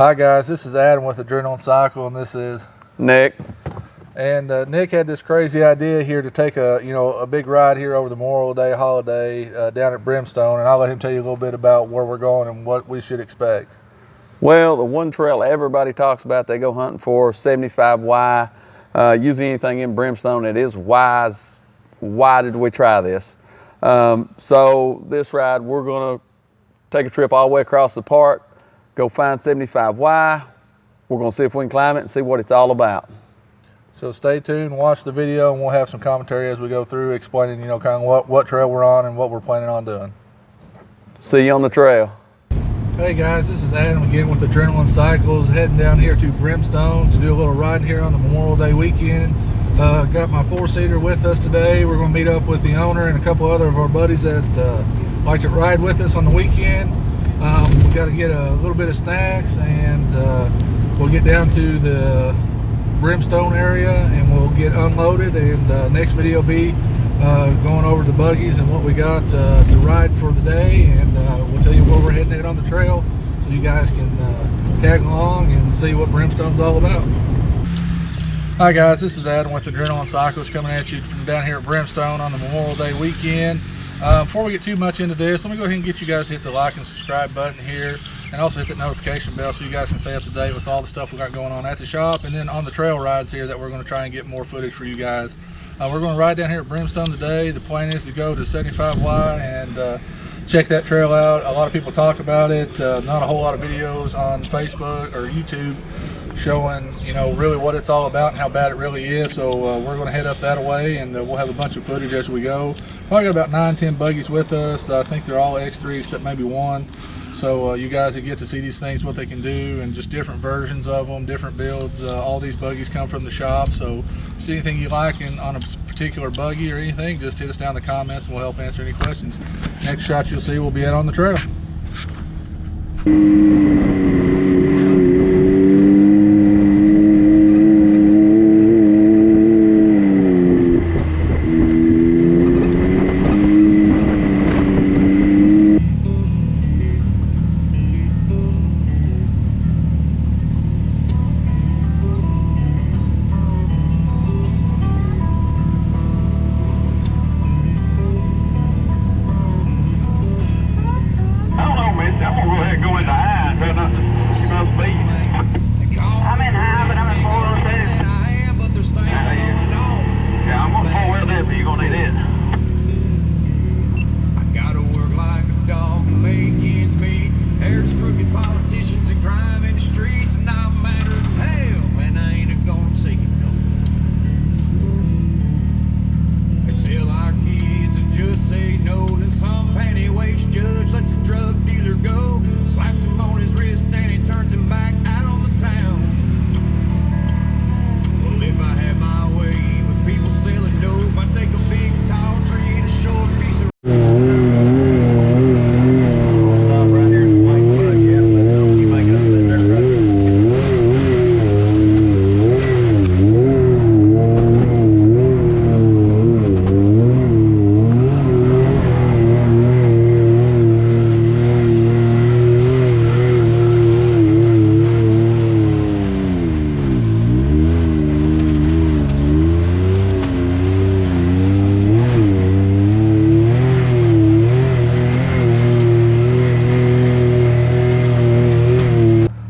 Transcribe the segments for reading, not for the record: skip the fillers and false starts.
Hi guys, this is Adam with Adrenaline Cycle, and this is Nick. And Nick had this crazy idea here to take a big ride here over the Memorial Day holiday down at Brimstone, and I'll let him tell you a little bit about where we're going and what we should expect. Well, the one trail everybody talks about they go hunting for, 75Y. Using anything in Brimstone, it is wise. Why did we try this? So this ride, we're going to take a trip all the way across the park, go find 75Y. We're going to see if we can climb it and see what it's all about. So stay tuned, watch the video, and we'll have some commentary as we go through explaining, kind of what trail we're on and what we're planning on doing. See you on the trail. Hey guys, this is Adam again with Adrenaline Cycles, heading down here to Brimstone to do a little riding here on the Memorial Day weekend. Got my four-seater with us today. We're going to meet up with the owner and a couple other of our buddies that like to ride with us on the weekend. We got to get a little bit of snacks, and we'll get down to the Brimstone area and we'll get unloaded, and next video will be going over the buggies and what we got to ride for the day, and we'll tell you where we're heading at on the trail so you guys can tag along and see what Brimstone's all about. Hi guys, this is Adam with Adrenaline Cycles coming at you from down here at Brimstone on the Memorial Day weekend. Before we get too much into this, let me go ahead and get you guys to hit the like and subscribe button here, and also hit that notification bell so you guys can stay up to date with all the stuff we got going on at the shop and then on the trail rides here that we're going to try and get more footage for you guys. We're going to ride down here at Brimstone today. The plan is to go to 75Y and check that trail out. A lot of people talk about it. Not a whole lot of videos on Facebook or YouTube showing really what it's all about and how bad it really is, so we're going to head up that way, and we'll have a bunch of footage as we go. Probably got about 9-10 buggies with us. I think they're all X3 except maybe one, so you guys will get to see these things, what they can do, and just different versions of them, different builds. All these buggies come from the shop, so if you see anything you like on a particular buggy or anything, just hit us down in the comments and we'll help answer any questions. Next shot you'll see will be out on the trail.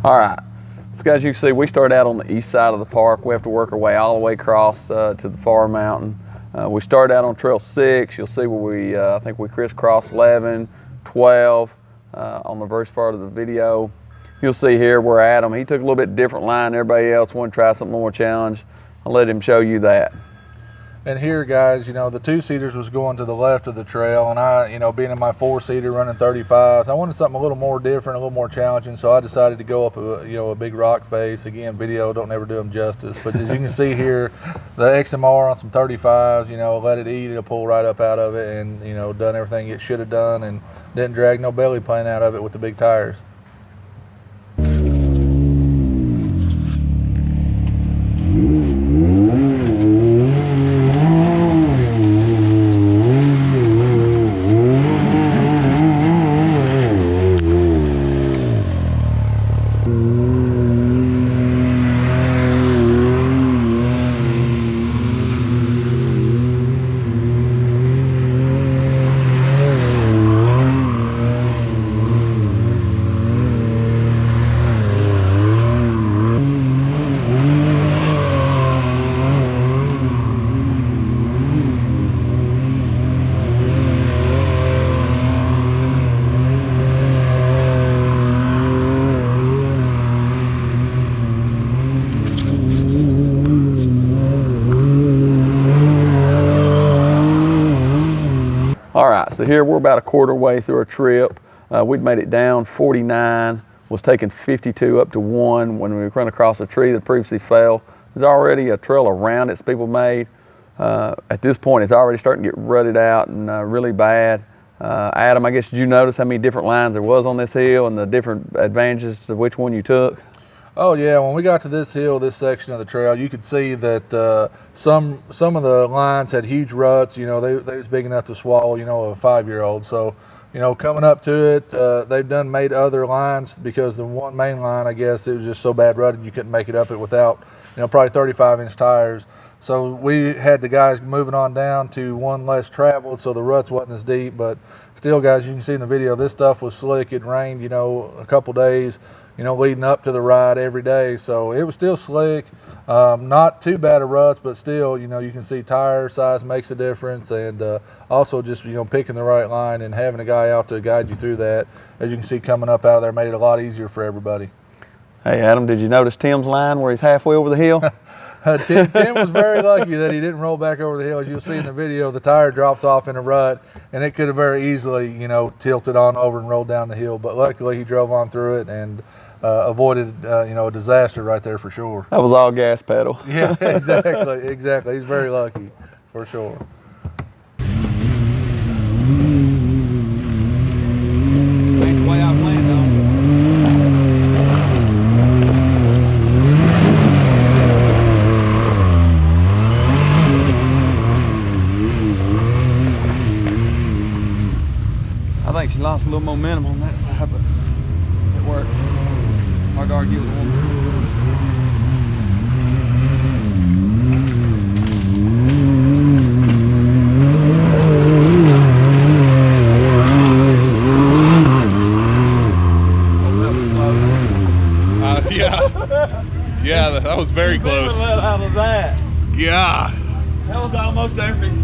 All right, so as you can see, we started out on the east side of the park. We have to work our way all the way across to the far mountain. We started out on trail 6. You'll see where I think we crisscrossed 11, 12 on the first part of the video. You'll see here where Adam, he took a little bit different line than everybody else, wanted to try something more challenge. I'll let him show you that. And here, guys, the two-seaters was going to the left of the trail, and I, being in my four-seater running 35s, I wanted something a little more different, a little more challenging, so I decided to go up a big rock face. Again, video don't ever do them justice, but as you can see here, the XMR on some 35s, let it eat, it'll pull right up out of it, and done everything it should have done, and didn't drag no belly plane out of it with the big tires. right, so here we're about a quarter way through our trip. We'd made it down 49, was taking 52 up to 1 when we run across a tree that previously fell. There's already a trail around it that people made. At this point, it's already starting to get rutted out and really bad. Adam, I guess, did you notice how many different lines there was on this hill and the different advantages to which one you took? Oh yeah, when we got to this hill, this section of the trail, you could see that some of the lines had huge ruts. You know, they was big enough to swallow, you know, a 5-year-old. So, you know, coming up to it, they've made other lines because the one main line, I guess, it was just so bad rutted you couldn't make it up it without, you know, probably 35-inch tires. So we had the guys moving on down to one less traveled, so the ruts wasn't as deep. But still, guys, you can see in the video, this stuff was slick. It rained, you know, a couple days, you know, leading up to the ride every day. So it was still slick. Not too bad of ruts, but still, you know, you can see tire size makes a difference. And also just, you know, picking the right line and having a guy out to guide you through that, as you can see coming up out of there, made it a lot easier for everybody. Hey, Adam, did you notice Tim's line where he's halfway over the hill? Tim was very lucky that he didn't roll back over the hill. As you'll see in the video, the tire drops off in a rut, and it could have very easily, you know, tilted on over and rolled down the hill. But luckily, he drove on through it and avoided, you know, a disaster right there for sure. That was all gas pedal. Yeah, exactly. He's very lucky, for sure. That's the way I planned on. I think she lost a little momentum on that side, but it works. Hard to argue with a woman. Yeah, that was very close. Out of that. God. That was almost perfect.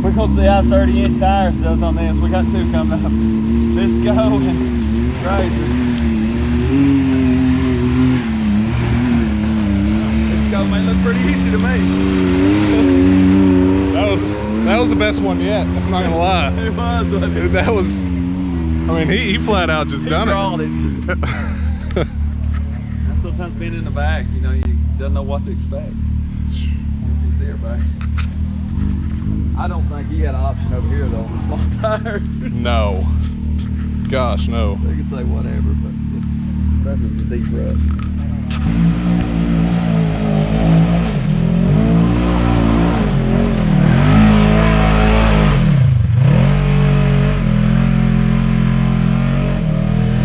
We're gonna see how 30-inch tires does on this. We got 2 coming up. Let's go. Crazy. This go may look pretty easy to me. That was the best one yet. I'm not gonna lie. It was. Wasn't it? That was. I mean, he flat out just done it. That's sometimes being in the back, you know, you don't know what to expect. You see everybody. I don't think he had an option over here though on the small tires. No. Gosh, no. They could say whatever, but that's a deep rut.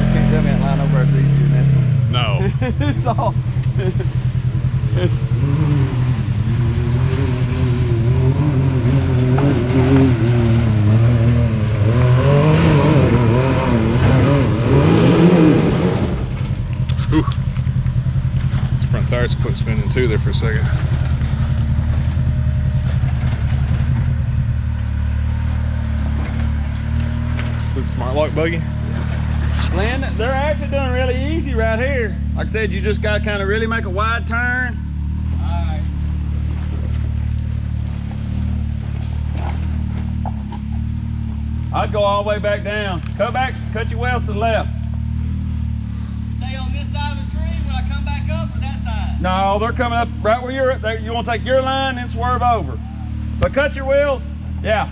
You can't tell me that line over there is easier than this one. No. It's all. These front tires quit spinning too there for a second. Good smart lock buggy. Glenn, they're actually doing really easy right here. Like I said, you just got to kind of really make a wide turn. Alright. I'd go all the way back down. Cut your wells to the left. Stay on this side of the tree when I come back up, or that side? No, they're coming up right where you're at. You want to take your line and swerve over. But cut your wheels. Yeah.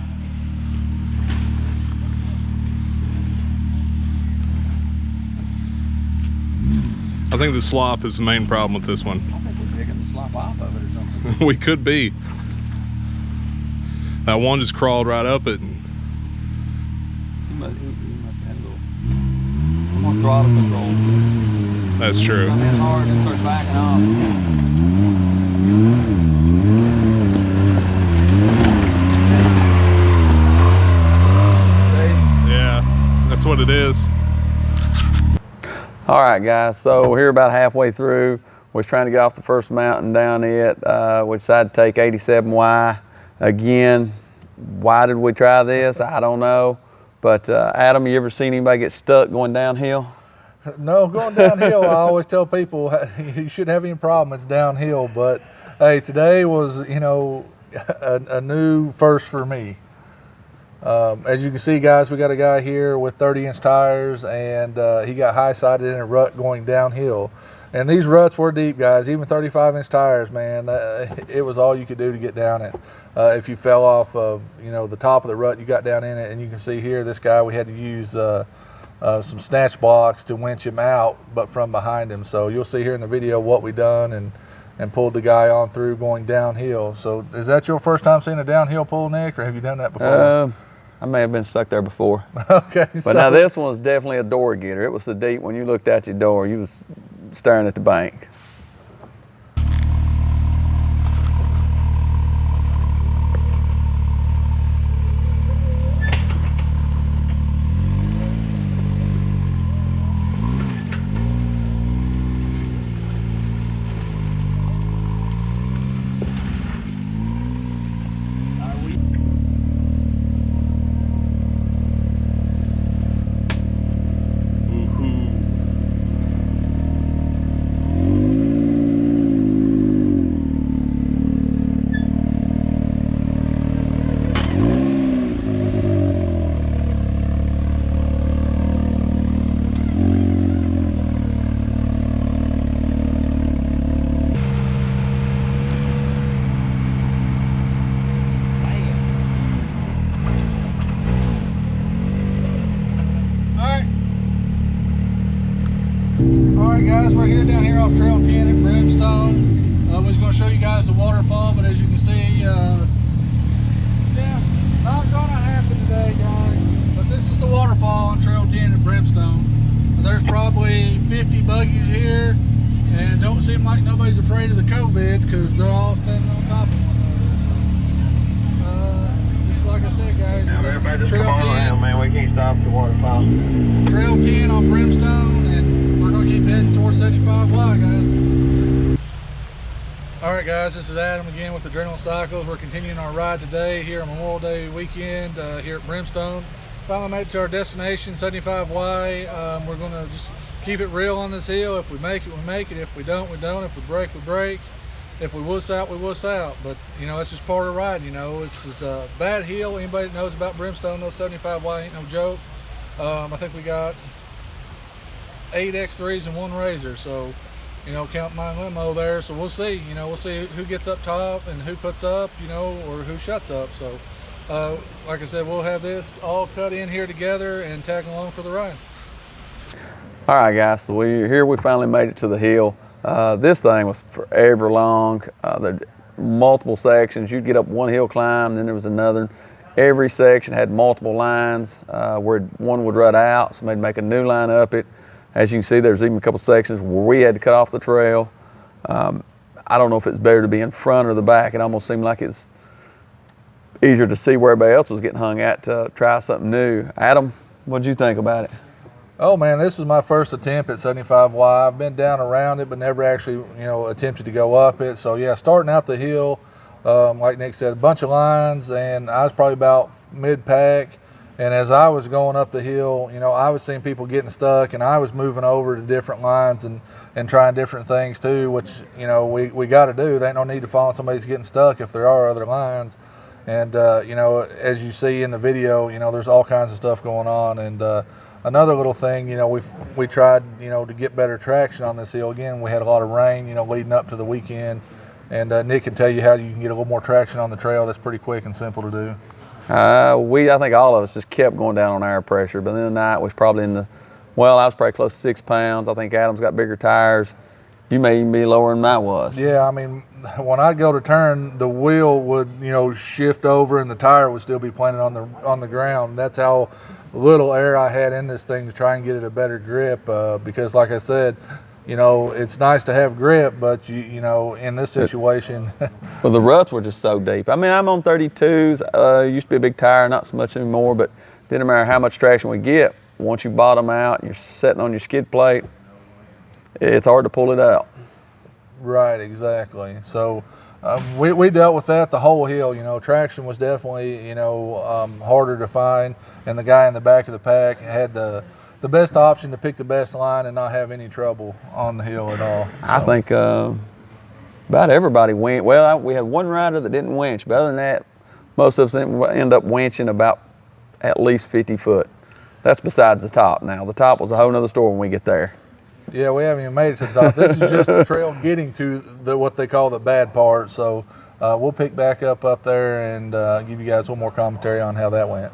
I think the slop is the main problem with this one. I think we're digging the slop off of it or something. We could be. That one just crawled right up it. He must have had a little more throttle control. That's true. Come in hard and start backing off. Yeah, that's what it is. All right, guys, so we're here about halfway through. We're trying to get off the first mountain down it. We decided to take 87Y. Again, why did we try this? I don't know. But Adam, you ever seen anybody get stuck going downhill? No, going downhill, I always tell people you shouldn't have any problem. It's downhill. But hey, today was, you know, a new first for me. As you can see, guys, we got a guy here with 30-inch tires, and he got high-sided in a rut going downhill. And these ruts were deep, guys. Even 35-inch tires, man, it was all you could do to get down it. If you fell off of, the top of the rut, you got down in it. And you can see here, this guy, we had to use some snatch blocks to winch him out, but from behind him. So you'll see here in the video what we done and pulled the guy on through going downhill. So is that your first time seeing a downhill pull, Nick, or have you done that before? I may have been stuck there before. Okay. But now this one was definitely a door getter. It was so deep when you looked out your door, you was staring at the bank. Alright guys, we're here down here off Trail 10 at Brimstone. I was going to show you guys the waterfall, but as you can see, yeah, not going to happen today, guys. But this is the waterfall on Trail 10 at Brimstone. There's probably 50 buggies here, and don't seem like nobody's afraid of the COVID because they're all standing on top of one another. Just like I said, guys, Everybody just Trail come on 10, around, man. We can't stop the waterfall. Trail 10 on Brimstone, and we're going to keep heading towards 75Y, guys. Alright guys, this is Adam again with Adrenaline Cycles. We're continuing our ride today here on Memorial Day weekend here at Brimstone. Finally made it to our destination, 75Y. We're going to just keep it real on this hill. If we make it, we make it. If we don't, we don't. If we break, we break. If we wuss out, we wuss out. But, it's just part of riding, This is a bad hill. Anybody that knows about Brimstone knows 75Y ain't no joke. I think we got 8 X3s and 1 Razor, so count my limo there. So we'll see, we'll see who gets up top and who puts up, or who shuts up. So like I said, we'll have this all cut in here together and tag along for the ride. All right, guys, so we finally made it to the hill. This thing was forever long. There multiple sections. You'd get up one hill climb, then there was another. Every section had multiple lines where one would rut out, somebody'd make a new line up it. As you can see, there's even a couple sections where we had to cut off the trail. I don't know if it's better to be in front or the back. It almost seemed like it's easier to see where everybody else was getting hung at to try something new. Adam, what did you think about it? Oh man, this is my first attempt at 75Y. I've been down around it, but never actually, attempted to go up it. So yeah, starting out the hill, like Nick said, a bunch of lines, and I was probably about mid-pack. And as I was going up the hill, I was seeing people getting stuck, and I was moving over to different lines and trying different things too, which, we got to do. There ain't no need to follow somebody's getting stuck if there are other lines. And, as you see in the video, there's all kinds of stuff going on. And another little thing, we tried, to get better traction on this hill. Again, we had a lot of rain, leading up to the weekend. And Nick can tell you how you can get a little more traction on the trail. That's pretty quick and simple to do. I think all of us just kept going down on air pressure, but then the night was probably I was probably close to 6 pounds. I think Adam's got bigger tires. You may even be lower than I was. Yeah, I mean, when I'd go to turn, the wheel would, shift over and the tire would still be planted on the ground. That's how little air I had in this thing to try and get it a better grip, because like I said, it's nice to have grip, but in this situation. Well, the ruts were just so deep. I mean, I'm on 32s. Used to be a big tire, not so much anymore, but didn't matter how much traction we get. Once you bottom out and you're sitting on your skid plate, it's hard to pull it out. Right, exactly. So we dealt with that the whole hill. Traction was definitely, harder to find, and the guy in the back of the pack had the best option to pick the best line and not have any trouble on the hill at all. So. I think About everybody went. Well, we had one rider that didn't winch, but other than that, most of us end up winching about at least 50 foot. That's besides the top now. The top was a whole nother story when we get there. Yeah, we haven't even made it to the top. This is just the trail getting to what they call the bad part. So we'll pick back up there and give you guys one more commentary on how that went.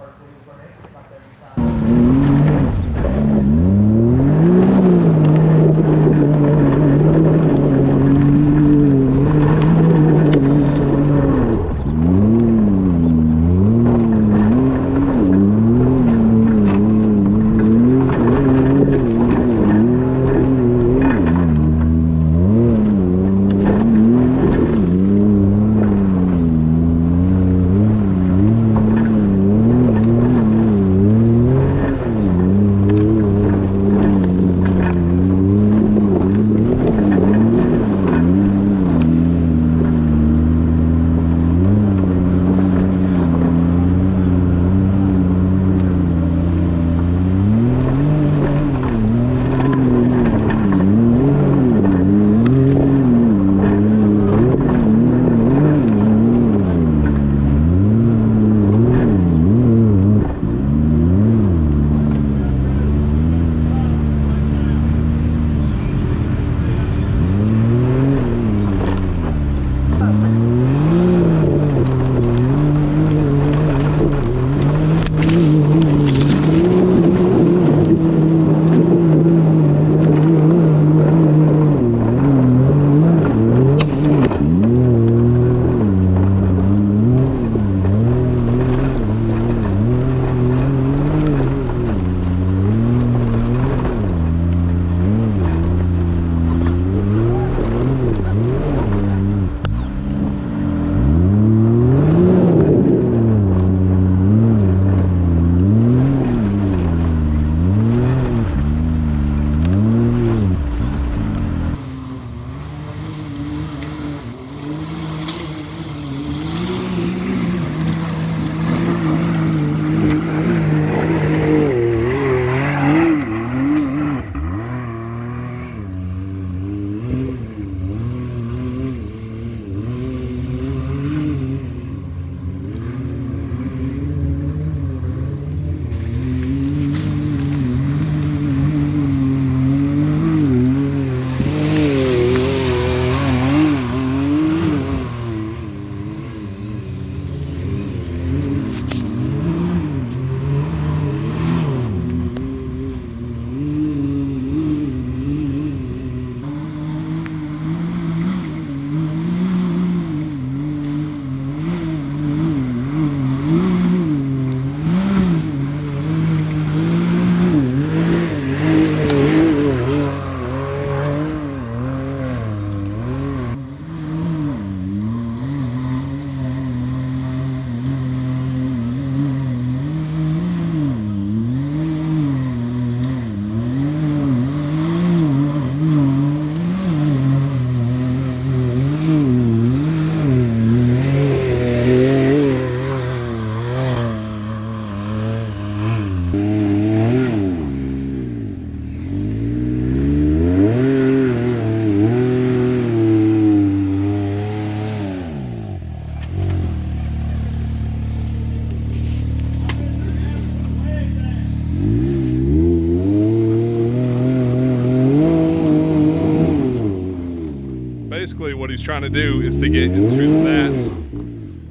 Basically what he's trying to do is to get into that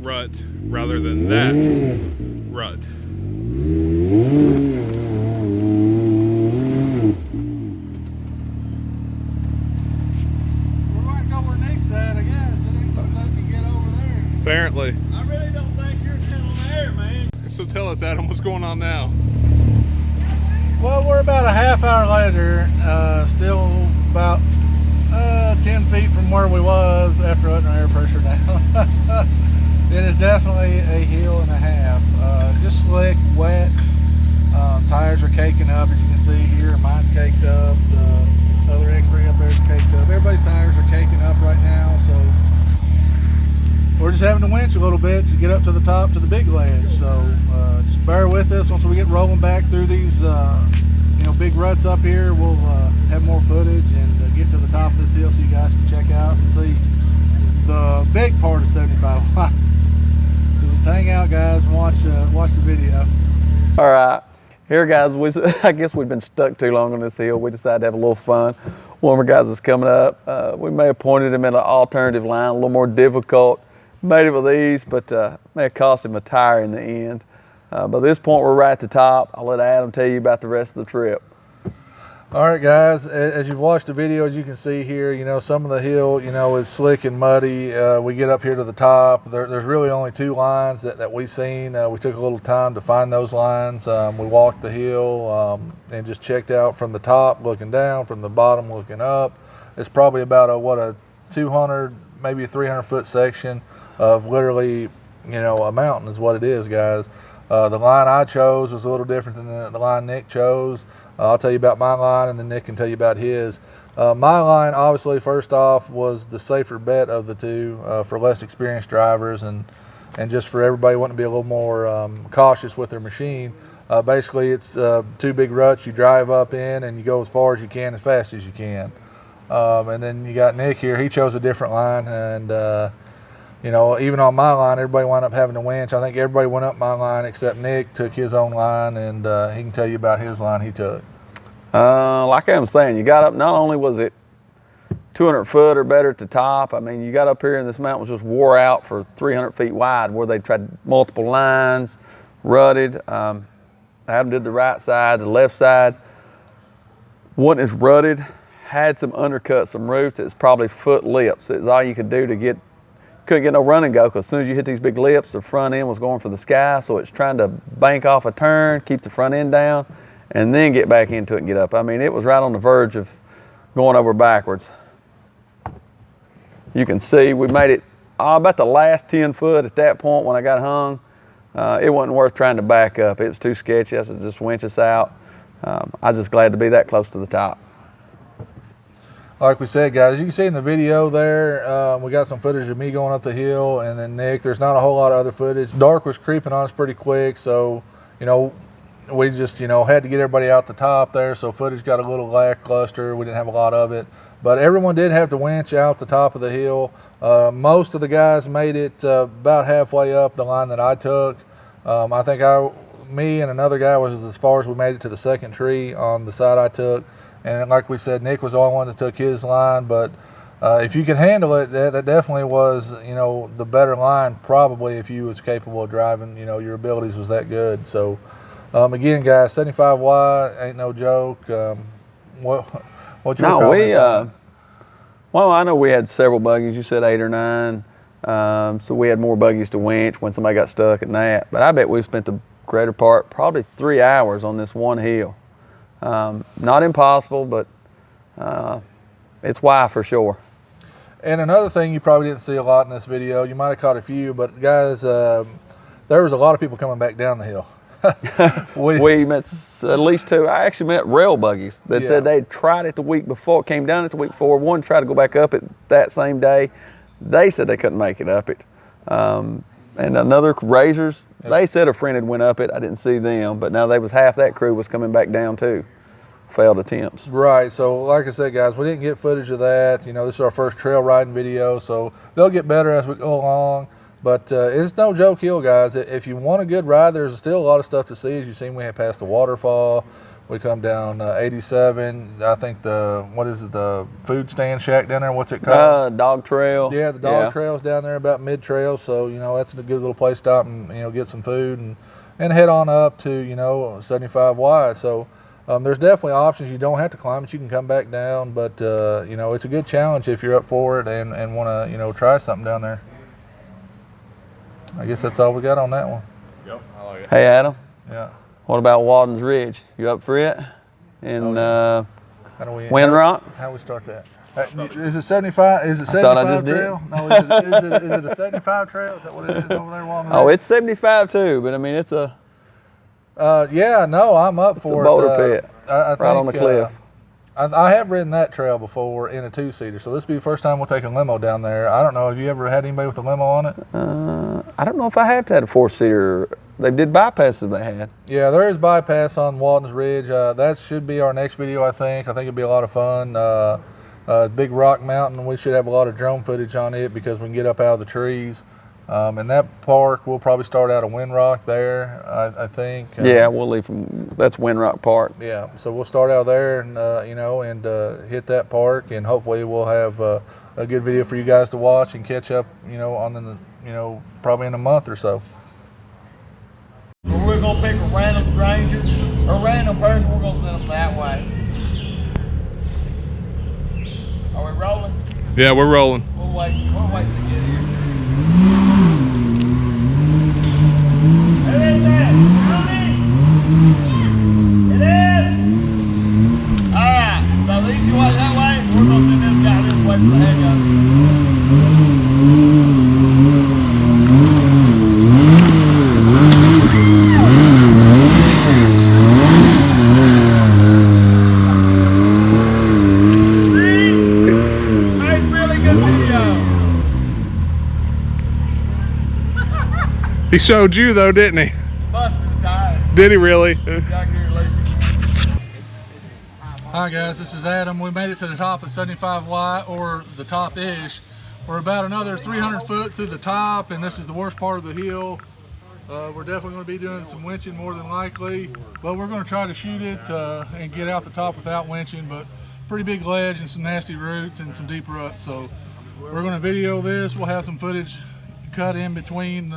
rut rather than that rut. We're going to go where Nick's at, I guess. It ain't gonna let me get over there. Apparently. I really don't think you're down there, man. So tell us, Adam, what's going on now? Well, we're about a half hour later, still about 10 feet from where we was after letting our air pressure down. It is definitely a hill and a half. Just slick, wet. Tires are caking up, as you can see here. Mine's caked up. The other X-ray up there is caked up. Everybody's tires are caking up right now, so we're just having to winch a little bit to get up to the top to the big ledge. So just bear with us. Once we get rolling back through these big ruts up here, we'll have more footage and get to the top of this hill so you guys can check out and see the big part of 75 wide. So just hang out, guys, and watch the video. All right, here guys, I guess we've been stuck too long on this hill. We decided to have a little fun. One of our guys is coming up. We may have pointed him in an alternative line, a little more difficult. Made it with these, but may have cost him a tire in the end. By this point, we're right at the top. I'll let Adam tell you about the rest of the trip. All right, guys, as you've watched the video, as you can see here, you know, some of the hill, you know, is slick and muddy. We get up here to the top. There's really only 2 lines that we seen. We took a little time to find those lines. We walked the hill and just checked out from the top looking down, from the bottom looking up. It's probably about a 200, maybe a 300-foot section of literally, you know, a mountain is what it is, guys. The line I chose was a little different than the line Nick chose. I'll tell you about my line, and then Nick can tell you about his. My line, obviously, first off, was the safer bet of the 2 for less experienced drivers and just for everybody wanting to be a little more cautious with their machine. Basically, it's 2 big ruts you drive up in, and you go as far as you can, as fast as you can. And then you got Nick here. He chose a different line, and you know, even on my line, everybody wound up having to winch. I think everybody went up my line except Nick took his own line, and he can tell you about his line he took. Like I was saying, you got up, not only was it 200 foot or better at the top, I mean, you got up here and this mountain was just wore out for 300 feet wide where they tried multiple lines, rutted. Adam did the right side, the left side wasn't as rutted, had some undercuts, some roots. It was probably foot lips. It was all you could do to get. Couldn't get no run and go because as soon as you hit these big lips, the front end was going for the sky, so it's trying to bank off a turn, keep the front end down, and then get back into it and get up. I mean, it was right on the verge of going over backwards. You can see we made it about the last 10 foot at that point when I got hung. It wasn't worth trying to back up. It was too sketchy. I said, just winch us out. I was just glad to be that close to the top. Like we said, guys, you can see in the video there, we got some footage of me going up the hill and then Nick. There's not a whole lot of other footage. Dark was creeping on us pretty quick, so, you know, we just, you know, had to get everybody out the top there, so footage got a little lackluster. We didn't have a lot of it. But everyone did have to winch out the top of the hill. Most of the guys made it about halfway up the line that I took. I think me and another guy was as far as we made it to the second tree on the side I took. And like we said, Nick was the only one that took his line, but if you could handle it, that definitely was, you know, the better line probably if you was capable of driving, you know, your abilities was that good. So, again, guys, 75 wide ain't no joke. What's your comments on? Well, I know we had several buggies. You said 8 or 9. So we had more buggies to winch when somebody got stuck in that. But I bet we spent the greater part, probably 3 hours on this one hill. Not impossible, but it's why for sure. And another thing you probably didn't see a lot in this video, you might have caught a few, but guys, there was a lot of people coming back down the hill. we met at least 2. I actually met rail buggies that said they tried it the week before, came down it the week before. One tried to go back up it that same day. They said they couldn't make it up it. And another Razors, they said a friend had went up it. I didn't see them, but now they was half that crew was coming back down too. Failed attempts. Right, so like I said, guys, we didn't get footage of that. You know, this is our first trail riding video, so they'll get better as we go along. But it's no joke hill, guys. If you want a good ride, there's still a lot of stuff to see. As you've seen, we had passed the waterfall. We come down 87. I think the food stand shack down there? What's it called? Dog trail. Yeah, the dog trail's down there about mid-trail. So, you know, that's a good little place to stop and, you know, get some food and head on up to, you know, 75 wide. So there's definitely options. You don't have to climb it. You can come back down. But, you know, it's a good challenge if you're up for it and want to, you know, try something down there. I guess that's all we got on that one. Yep, I like it. Hey, Adam. Yeah. What about Walden's Ridge? You up for it? And How do we Windrock? How do we start that? Is it 75? Is it 75 thought I just trail? No, is it a 75 trail? Is that what it is over there? Oh, it's 75 too, but I mean it's a. Yeah, no, I'm up for a boulder it. pit. I think, right on the cliff. I have ridden that trail before in a 2-seater, so this will be the first time we'll take a limo down there. I don't know, have you ever had anybody with a limo on it? I don't know if I have had a 4-seater. They did bypasses they had. Yeah, there is bypass on Walden's Ridge. That should be our next video, I think. I think it'll be a lot of fun. Big rock mountain. We should have a lot of drone footage on it because we can get up out of the trees. And that park, we'll probably start out of Windrock there, I think. Yeah, we'll leave from, that's Windrock Park. Yeah, so we'll start out there and, you know, and hit that park, and hopefully we'll have a good video for you guys to watch and catch up, you know, on the, you know, probably in a month or so. We're gonna pick a random stranger or a random person, we're gonna send them that way. Are we rolling? Yeah, we're rolling. We'll wait to get here. Who is that? Tony? It is? Alright, so these you watch that way, we're gonna send this guy this way for the head gun. He showed you though, didn't he? Busted the tire. Did he really? Back here leaking. Hi guys, this is Adam. We made it to the top of 75Y, or the top-ish. We're about another 300 foot through the top, and this is the worst part of the hill. We're definitely going to be doing some winching more than likely, but we're going to try to shoot it and get out the top without winching. But pretty big ledge and some nasty roots and some deep ruts, so we're going to video this. We'll have some footage cut in between,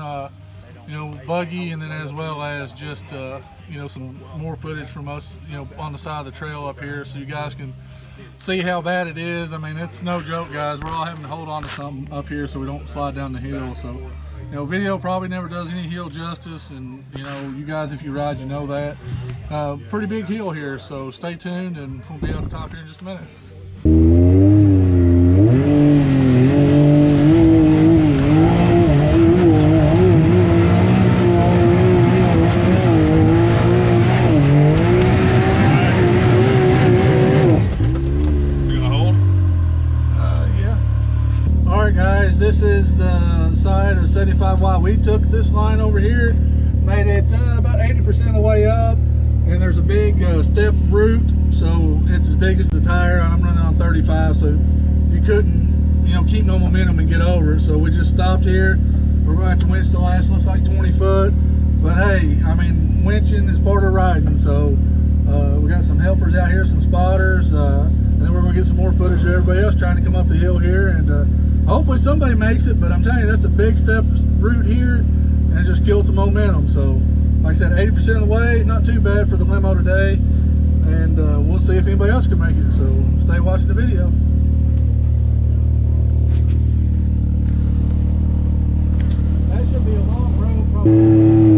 you know, buggy, and then as well as just you know, some more footage from us, you know, on the side of the trail up here, so you guys can see how bad it is. I mean, it's no joke, guys. We're all having to hold on to something up here so we don't slide down the hill. So, you know, video probably never does any hill justice, and you know, you guys, if you ride, you know that. Pretty big hill here, so stay tuned, and we'll be out the top here in just a minute. This is the side of 75Y. We took this line over here, made it about 80% of the way up, and there's a big step root, so it's as big as the tire. I'm running on 35, so you couldn't, you know, keep no momentum and get over it. So we just stopped here. We're going to have to winch the last, looks like 20 foot, but hey, I mean, winching is part of riding. So we got some helpers out here, some spotters, and then we're going to get some more footage of everybody else trying to come up the hill here, and hopefully somebody makes it. But I'm telling you, that's a big step route here, and it just killed the momentum. So like I said, 80% of the way, not too bad for the limo today, and we'll see if anybody else can make it. So stay watching the video. That should be a long road probably.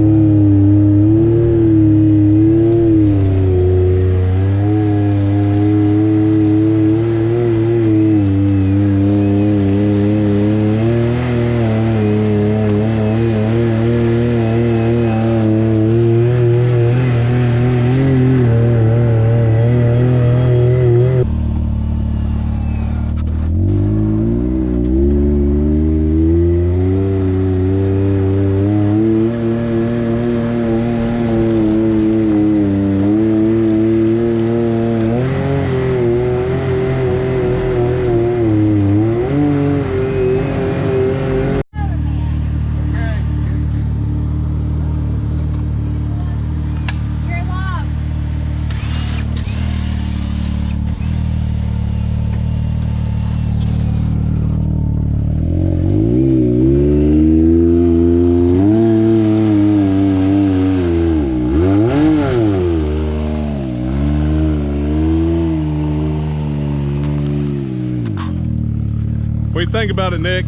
What do you think about it, Nick?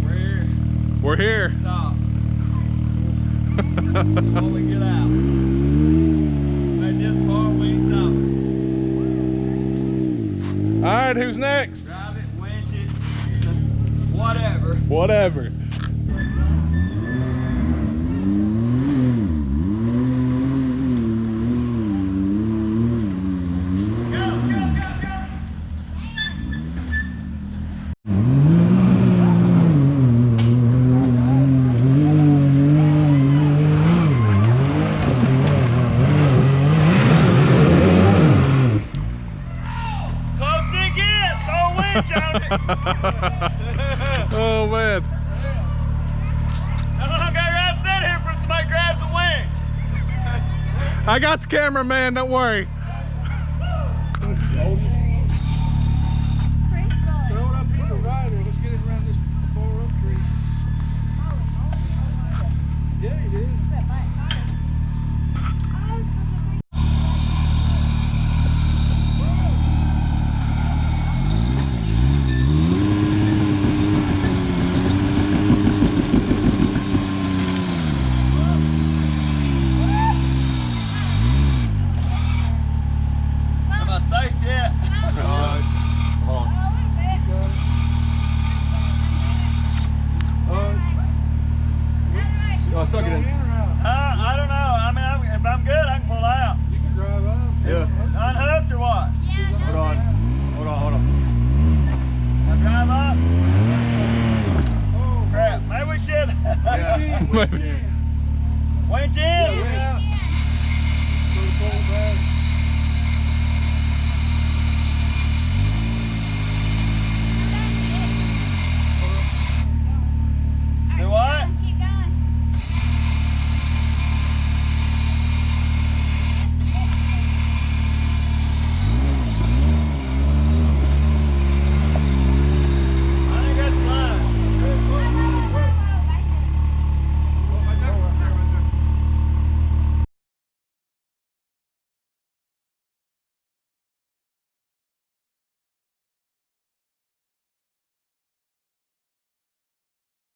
We're here. We're here. Top. When we get out. Made this far, we ain't stopping. All right, who's next? Drive it, winch it, whatever. Whatever. I got the cameraman, don't worry. Throw it up here, rider. Let's get it around this far up tree. Yeah, you did. Am I safe yet? Suck it in. I don't know. I mean, if I'm good, I can pull out. You can drive up. Yeah. Unhooked or what? Hold on. I drive up? Oh, Crap. Maybe we should. Yeah. Winch in? yeah. Throw the pole back.